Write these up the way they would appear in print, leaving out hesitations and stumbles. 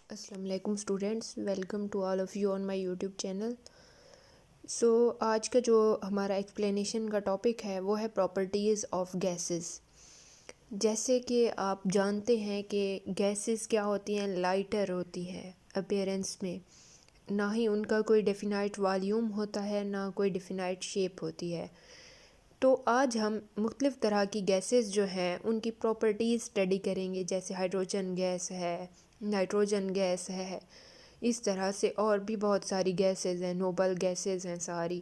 अस्सलाम वालेकुम students, welcome to all of you on my YouTube channel. आज का जो हमारा एक्सप्लेनेशन का टॉपिक है वो है प्रॉपर्टीज़ ऑफ गैसेस। जैसे कि आप जानते हैं कि गैसेस क्या होती हैं, लाइटर होती हैं अपीयरेंस में, ना ही उनका कोई डेफिनाइट वॉल्यूम होता है ना कोई डेफिनाइट शेप होती है। तो आज हम मुख्तलिफ़ तरह की गैसेस जो हैं उनकी प्रॉपर्टीज़ स्टडी करेंगे, जैसे हाइड्रोजन गैस है, नाइट्रोजन गैस है, इस तरह से और भी बहुत सारी गैसेस हैं, नोबल गैसेस हैं सारी,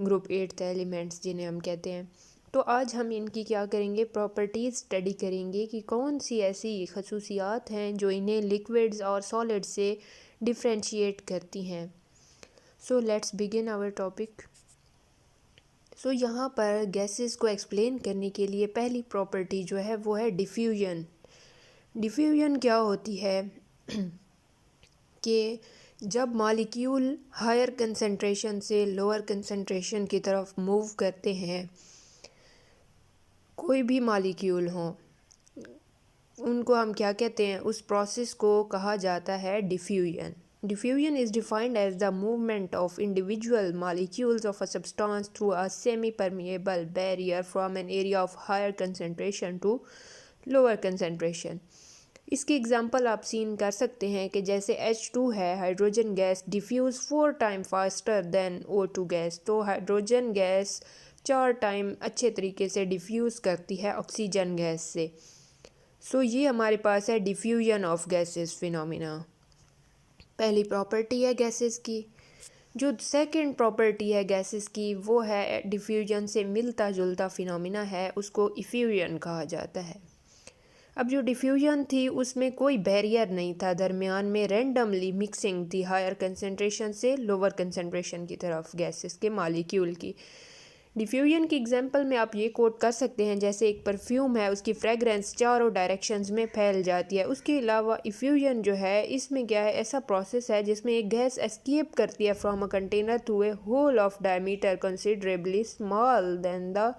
ग्रुप 8 एलिमेंट्स जिन्हें हम कहते हैं। तो आज हम इनकी क्या करेंगे, प्रॉपर्टीज़ स्टडी करेंगे कि कौन सी ऐसी खसूसियात हैं जो इन्हें लिक्विड्स और सॉलिड से डिफ्रेंशिएट करती हैं। So let's begin our topic. यहाँ पर गैसेस को एक्सप्लेन करने के लिए पहली प्रॉपर्टी जो है वो है डिफ्यूजन। डिफ्यूजन क्या होती है कि जब मॉलिक्यूल हायर कंसंट्रेशन से लोअर कंसंट्रेशन की तरफ मूव करते हैं, कोई भी मॉलिक्यूल हो, उनको हम क्या कहते हैं, उस प्रोसेस को कहा जाता है diffusion. Diffusion is defined as the movement of individual molecules of a substance through a semi-permeable barrier from an area of higher concentration to lower concentration। इसकी एग्जांपल आप सीन कर सकते हैं कि जैसे H2 है, hydrogen gas diffuse 4 time faster than O2 gas. तो hydrogen gas 4 time अच्छे तरीके से डिफ्यूज़ करती है ऑक्सीजन गैस से। ये हमारे पास है डिफ्यूजन ऑफ गैसेस फिनोमिना, पहली प्रॉपर्टी है गैसेस की। जो सेकंड प्रॉपर्टी है गैसेस की वो है डिफ्यूजन से मिलता जुलता फिनोमिना है, उसको इफ्यूजन कहा जाता है। अब जो डिफ्यूजन थी उसमें कोई बैरियर नहीं था, दरमियान में रैंडमली मिक्सिंग थी हायर कंसंट्रेशन से लोअर कंसंट्रेशन की तरफ गैसेस के मॉलिक्यूल की। डिफ्यूजन की एग्जांपल में आप ये कोट कर सकते हैं, जैसे एक परफ्यूम है, उसकी फ्रेगरेंस चारों डायरेक्शंस में फैल जाती है। उसके अलावा इफ्यूजन जो है इसमें क्या है, ऐसा प्रोसेस है जिसमें एक गैस एस्केप करती है from a container through a hole of diameter considerably small than the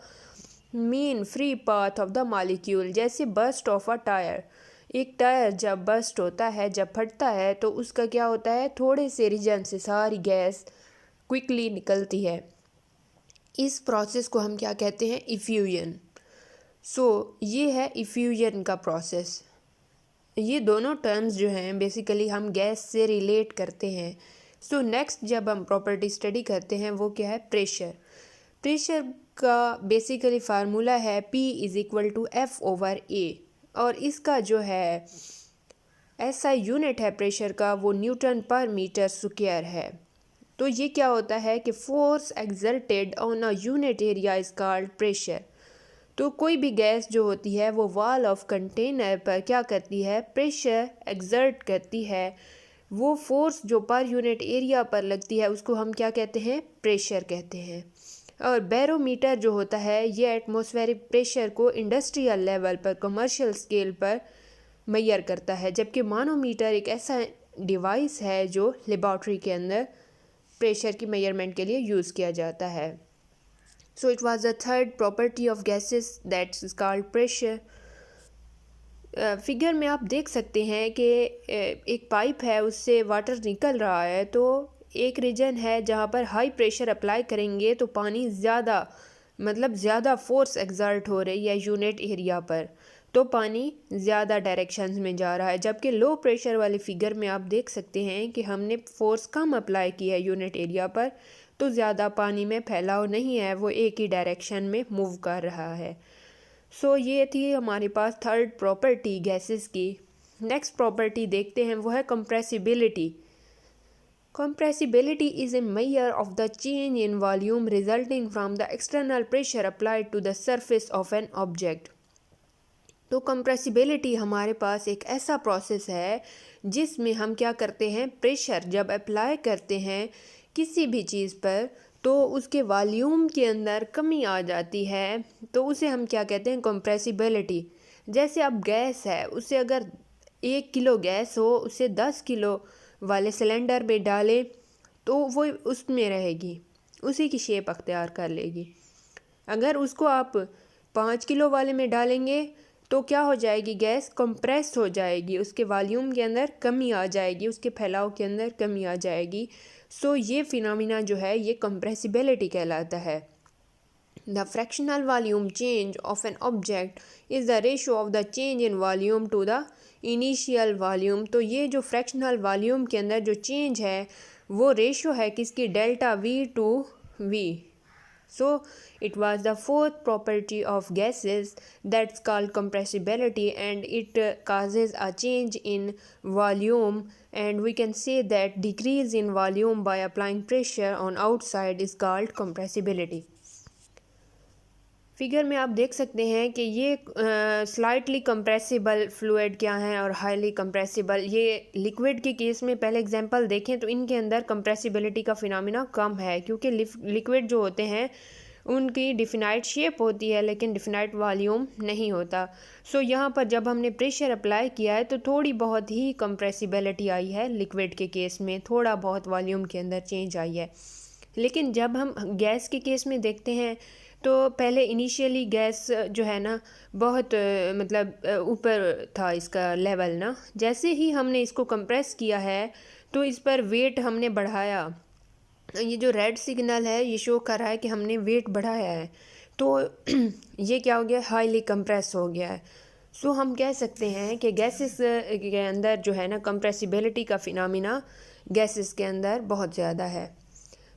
mean free path of the molecule. जैसे बस्ट ऑफ अ टायर, एक टायर जब बस्ट होता है, जब फटता है, तो उसका क्या होता है, थोड़े से रीजन से सारी गैस क्विकली निकलती है। इस प्रोसेस को हम क्या कहते हैं, इफ्यूजन। ये है इफ्यूजन का प्रोसेस। ये दोनों टर्म्स जो हैं बेसिकली हम गैस से रिलेट करते हैं। नेक्स्ट जब हम प्रॉपर्टी स्टडी करते हैं वो क्या है, प्रेशर। प्रेशर का बेसिकली फार्मूला है P=F/A, और इसका जो है ऐसा यूनिट है प्रेशर का, वो न्यूटन पर मीटर स्क्वायर है। तो ये क्या होता है कि force exerted on a unit area is called pressure. तो कोई भी गैस जो होती है वो वॉल ऑफ कंटेनर पर क्या करती है, प्रेशर एक्सर्ट करती है। वो फोर्स जो पर यूनिट एरिया पर लगती है उसको हम क्या कहते हैं, प्रेशर कहते हैं। और बैरोमीटर जो होता है ये एटमॉस्फेरिक प्रेशर को इंडस्ट्रियल लेवल पर, कमर्शियल स्केल पर मेजर करता है, जबकि मानोमीटर एक ऐसा डिवाइस है जो लेबॉर्ट्री के अंदर प्रेशर की मेजरमेंट के लिए यूज़ किया जाता है। It was the third property of gases that is called pressure. Figure में आप देख सकते हैं कि एक पाइप है, उससे वाटर निकल रहा है। तो एक रीजन है जहाँ पर हाई प्रेशर अप्लाई करेंगे तो पानी ज़्यादा फोर्स एक्सर्ट हो रही है यूनिट एरिया पर, तो पानी ज़्यादा डायरेक्शंस में जा रहा है। जबकि लो प्रेशर वाली फिगर में आप देख सकते हैं कि हमने फोर्स कम अप्लाई की है यूनिट एरिया पर, तो ज़्यादा पानी में फैलाव नहीं है, वो एक ही डायरेक्शन में मूव कर रहा है। ये थी हमारे पास थर्ड प्रॉपर्टी गैसेस की। नेक्स्ट प्रॉपर्टी देखते हैं, वो है compressibility. Compressibility is a measure of the change in volume resulting from the external pressure applied to the surface of an object। तो कंप्रेसिबिलिटी हमारे पास एक ऐसा प्रोसेस है जिसमें हम क्या करते हैं, प्रेशर जब अप्लाई करते हैं किसी भी चीज़ पर तो उसके वॉल्यूम के अंदर कमी आ जाती है, तो उसे हम क्या कहते हैं, कंप्रेसिबिलिटी। जैसे अब गैस है, उसे अगर 1 किलो गैस हो, उसे 10 किलो वाले सिलेंडर में डालें तो वो उसमें रहेगी, उसी की शेप अख्तियार कर लेगी। अगर उसको आप 5 किलो वाले में डालेंगे तो क्या हो जाएगी, गैस कंप्रेस हो जाएगी, उसके वॉल्यूम के अंदर कमी आ जाएगी, उसके फैलाव के अंदर कमी आ जाएगी। सो ये फिनोमिना जो है ये कंप्रेसिबिलिटी कहलाता है। The fractional volume change of an object is the ratio of the change in volume to the initial volume। तो ये जो फ्रैक्शनल वॉल्यूम के अंदर जो चेंज है वो रेशो है किसकी, delta V to V। So it was the fourth property of gases that's called compressibility, and it causes a change in volume, and we can say that decrease in volume by applying pressure on outside is called compressibility। Figure में आप देख सकते हैं कि ये slightly compressible fluid क्या है और हाईली कंप्रेसिबल। ये लिक्विड के केस में पहले एग्जांपल देखें तो इनके अंदर कंप्रेसिबिलिटी का फिनोमिना कम है, क्योंकि लिक्विड जो होते हैं उनकी डिफिनाइट शेप होती है लेकिन डिफिनाइट वॉल्यूम नहीं होता। सो यहाँ पर जब हमने प्रेशर अप्लाई किया है तो थोड़ी बहुत ही कंप्रेसिबिलिटी आई है लिक्विड के केस में, थोड़ा बहुत वॉल्यूम के अंदर चेंज आई है। लेकिन जब हम गैस के केस में देखते हैं तो पहले इनिशियली गैस जो है ना बहुत मतलब ऊपर था इसका लेवल ना, जैसे ही हमने इसको कंप्रेस किया है तो इस पर वेट हमने बढ़ाया। ये जो रेड सिग्नल है ये शो कर रहा है कि हमने वेट बढ़ाया है, तो ये क्या हो गया, हाईली कंप्रेस हो गया है। सो हम कह सकते हैं कि गैसेस के अंदर जो है ना कंप्रेसिबिलिटी का फिनोमिना गैसेस के अंदर बहुत ज़्यादा है।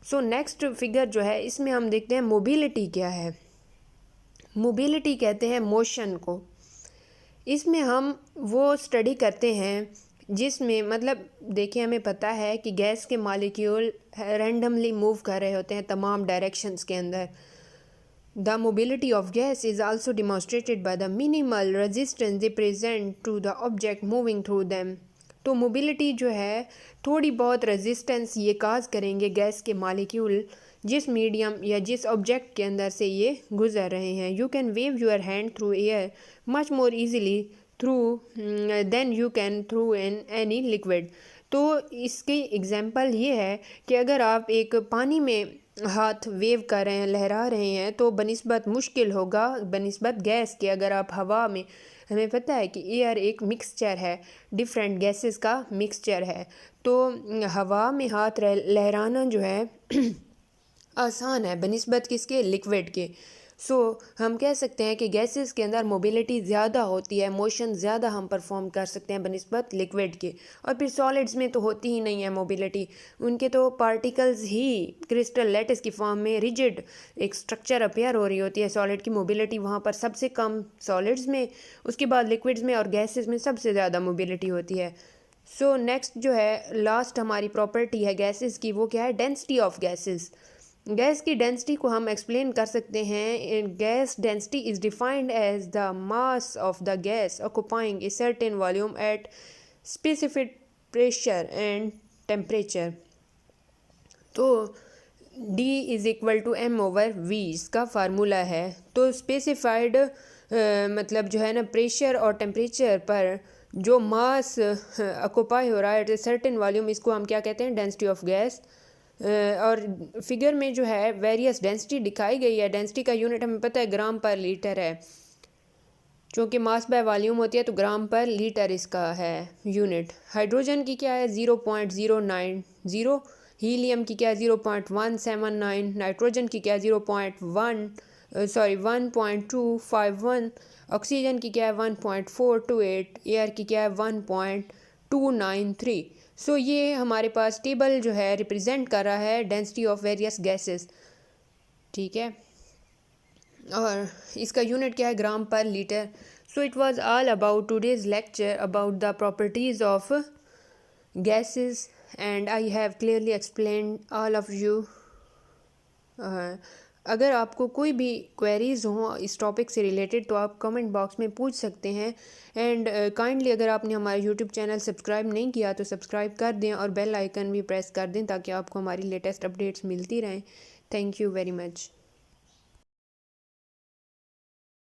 सो नेक्स्ट फिगर जो है इसमें हम देखते हैं मोबिलिटी क्या है। मोबिलिटी कहते हैं मोशन को। इसमें हम वो स्टडी करते हैं जिसमें मतलब देखिए हमें पता है कि गैस के मॉलिक्यूल रैंडमली मूव कर रहे होते हैं तमाम डायरेक्शंस के अंदर। The mobility of gas is also demonstrated by the minimal resistance they present to the object moving through them. तो मोबिलिटी जो है थोड़ी बहुत रेजिस्टेंस ये काज करेंगे गैस के मॉलिक्यूल जिस मीडियम या जिस ऑब्जेक्ट के अंदर से ये गुजर रहे हैं। You can wave your hand through air much more easily through than you can through in any liquid. तो इसकी एग्जांपल ये है कि अगर आप एक पानी में हाथ वेव कर रहे हैं, लहरा रहे हैं, तो बनिस्बत मुश्किल होगा बनिस्बत गैस के। अगर आप हवा में, हमें पता है कि एयर एक मिक्सचर है, डिफरेंट गैसेस का मिक्सचर है, तो हवा में हाथ लहराना जो है आसान है बनिस्बत किसके, लिक्विड के। सो हम कह सकते हैं कि गैसेस के अंदर मोबिलिटी ज़्यादा होती है, मोशन ज़्यादा हम परफॉर्म कर सकते हैं बनिस्बत लिक्विड के। और फिर सॉलिड्स में तो होती ही नहीं है मोबिलिटी, उनके तो पार्टिकल्स ही क्रिस्टल लैटिस की फॉर्म में रिजिड एक स्ट्रक्चर अपेयर हो रही होती है। सॉलिड की मोबिलिटी वहाँ पर सबसे कम सॉलिड्स में, उसके बाद लिक्विड्स में और गैसेस में सबसे ज़्यादा मोबिलिटी होती है। सो नेक्स्ट जो है लास्ट हमारी प्रॉपर्टी है गैसेस की, वो क्या है, डेंसिटी ऑफ गैसेस। गैस की डेंसिटी को हम एक्सप्लेन कर सकते हैं। Gas density is defined as the mass of the gas occupying a certain volume at specific pressure and temperature. तो D is equal to m/v इसका फार्मूला है। तो स्पेसिफाइड मतलब जो है ना प्रेशर और टेम्परेचर पर जो मास ऑक्युपाई हो रहा है एट ए सर्टेन वॉल्यूम, इसको हम क्या कहते हैं, डेंसिटी ऑफ गैस। और फिगर में जो है वेरियस डेंसिटी दिखाई गई है। डेंसिटी का यूनिट हमें पता है ग्राम पर लीटर है, क्योंकि मास बाय वॉल्यूम होती है तो ग्राम पर लीटर इसका है यूनिट। हाइड्रोजन की क्या है 0.090, हीलियम की क्या है 0.179, नाइट्रोजन की क्या है 1.251, ऑक्सीजन की क्या है 1.428, एयर की क्या है 1.293। सो ये हमारे पास टेबल जो है रिप्रेजेंट कर रहा है डेंसिटी ऑफ वेरियस गैसेस, ठीक है, और इसका यूनिट क्या है ग्राम पर litre. So it was all about today's lecture about the properties of gases and I have clearly explained all of you. अगर आपको कोई भी क्वेरीज़ हों इस टॉपिक से रिलेटेड तो आप कमेंट बॉक्स में पूछ सकते हैं। एंड काइंडली अगर आपने हमारा यूट्यूब चैनल सब्सक्राइब नहीं किया तो सब्सक्राइब कर दें और बेल आइकन भी प्रेस कर दें ताकि आपको हमारी लेटेस्ट अपडेट्स मिलती रहें। Thank you very much.